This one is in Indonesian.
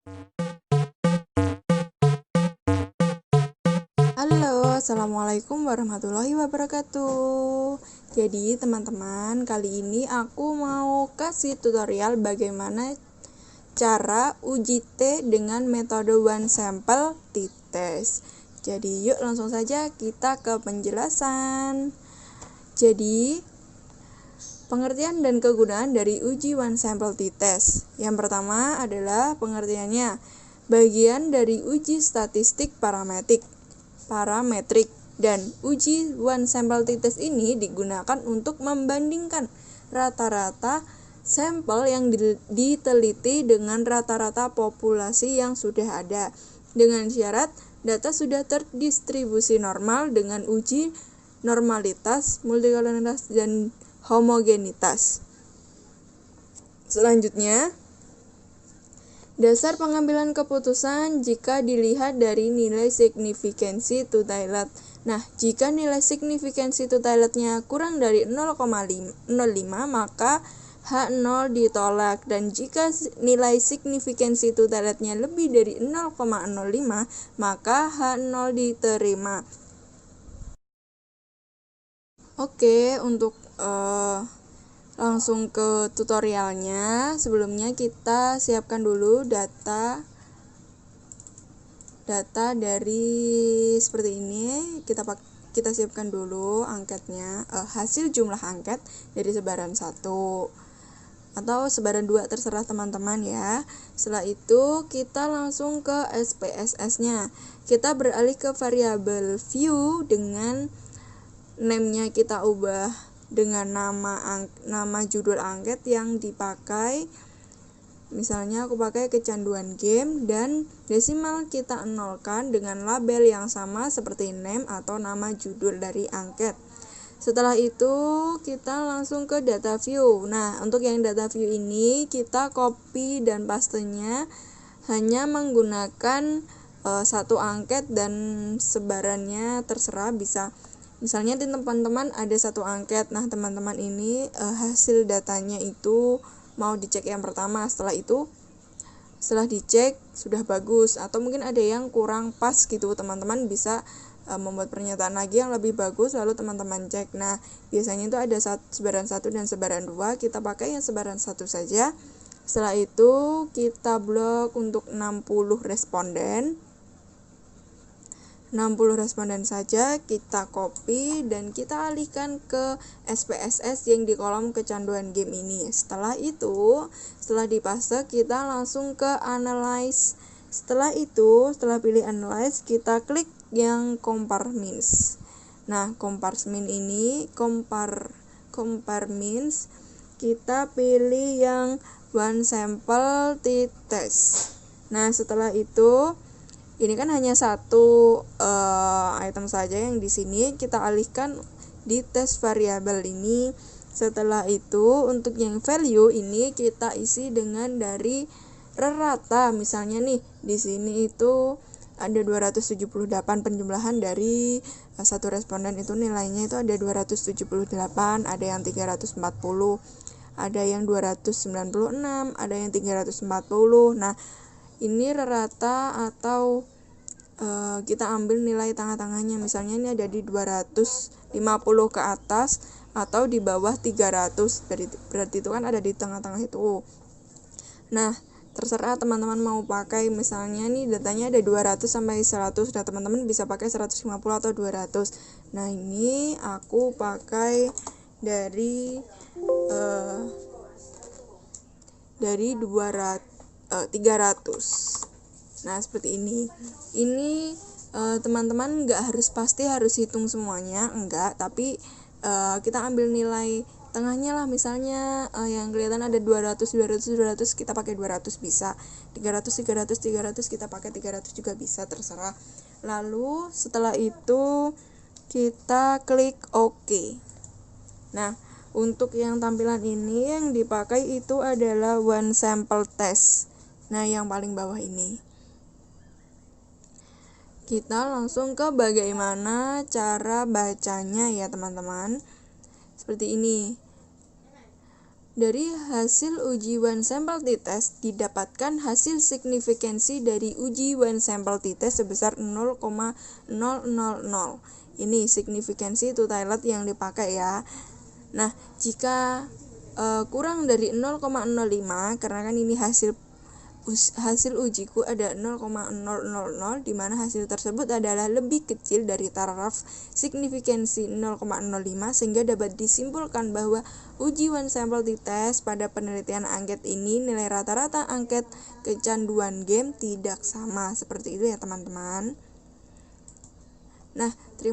Halo, assalamualaikum warahmatullahi wabarakatuh. Jadi teman-teman, kali ini aku mau kasih tutorial bagaimana cara uji T dengan metode one sample t-test. Jadi yuk langsung saja kita ke penjelasan. Jadi pengertian dan kegunaan dari uji one sample t-test. Yang pertama adalah pengertiannya, bagian dari uji statistik parametrik dan uji one sample t-test ini digunakan untuk membandingkan rata-rata sampel yang diteliti dengan rata-rata populasi yang sudah ada dengan syarat data sudah terdistribusi normal dengan uji normalitas, multikolonialitas, dan homogenitas. Selanjutnya, dasar pengambilan keputusan jika dilihat dari nilai signifikansi totalet. Nah, jika nilai signifikansi totaletnya kurang dari 0,05 maka H0 ditolak, dan jika nilai signifikansi totaletnya lebih dari 0,05 maka H0 diterima. Oke, untuk langsung ke tutorialnya. Sebelumnya kita siapkan dulu data dari seperti ini. Kita siapkan dulu angketnya, hasil jumlah angket dari sebaran 1 atau sebaran 2, terserah teman-teman ya. Setelah itu kita langsung ke SPSS-nya. Kita beralih ke variabel view dengan name-nya kita ubah dengan nama judul angket yang dipakai. Misalnya aku pakai kecanduan game, dan desimal kita nolkan dengan label yang sama seperti name atau nama judul dari angket. Setelah itu kita langsung ke data view. Nah, untuk yang data view ini kita copy dan pastenya hanya menggunakan satu angket, dan sebarannya terserah, bisa misalnya di teman-teman ada satu angket. Nah, teman-teman ini hasil datanya itu mau dicek yang pertama. Setelah dicek sudah bagus atau mungkin ada yang kurang pas gitu, teman-teman bisa membuat pernyataan lagi yang lebih bagus, lalu teman-teman cek. Nah, biasanya itu ada sebaran 1 dan sebaran 2, kita pakai yang sebaran 1 saja. Setelah itu kita blok untuk 60 responden saja, kita copy dan kita alihkan ke SPSS yang di kolom kecanduan game ini. Setelah dipaste kita langsung ke analyze. Setelah pilih analyze, kita klik yang compare means. Nah, compare means kita pilih yang one sample t-test. Nah, setelah itu ini kan hanya satu item saja yang di sini, kita alihkan di tes variabel ini. Setelah itu untuk yang value ini kita isi dengan dari rata. Misalnya nih di sini itu ada 278 penjumlahan dari satu responden, itu nilainya itu ada 278, ada yang 340, ada yang 296, ada yang 340. Nah, ini rata atau kita ambil nilai tengah-tengahnya. Misalnya ini ada di 250 ke atas atau di bawah 300, berarti itu kan ada di tengah-tengah itu. Nah, terserah teman-teman mau pakai, misalnya nih datanya ada 200 sampai 100. Nah, teman-teman bisa pakai 150 atau 200. Nah, ini aku pakai dari 300. Nah, seperti ini. Ini teman-teman nggak harus pasti harus hitung semuanya, enggak, tapi kita ambil nilai tengahnya lah. Misalnya yang kelihatan ada 200, kita pakai 200 bisa. 300 kita pakai 300 juga bisa, terserah. Lalu setelah itu kita klik OK. Nah, untuk yang tampilan ini yang dipakai itu adalah one sample test. Nah, yang paling bawah ini. Kita langsung ke bagaimana cara bacanya ya teman-teman. Seperti ini. Dari hasil uji one sample t-test didapatkan hasil signifikansi dari uji one sample t-test sebesar 0,000. Ini signifikansi totalet yang dipakai ya. Nah, jika kurang dari 0,05, karena kan ini hasil ujiku ada 0,000, di mana hasil tersebut adalah lebih kecil dari taraf signifikansi 0,05, sehingga dapat disimpulkan bahwa uji one sample t-test pada penelitian angket ini nilai rata-rata angket kecanduan game tidak sama. Seperti itu ya teman-teman. Nah, terima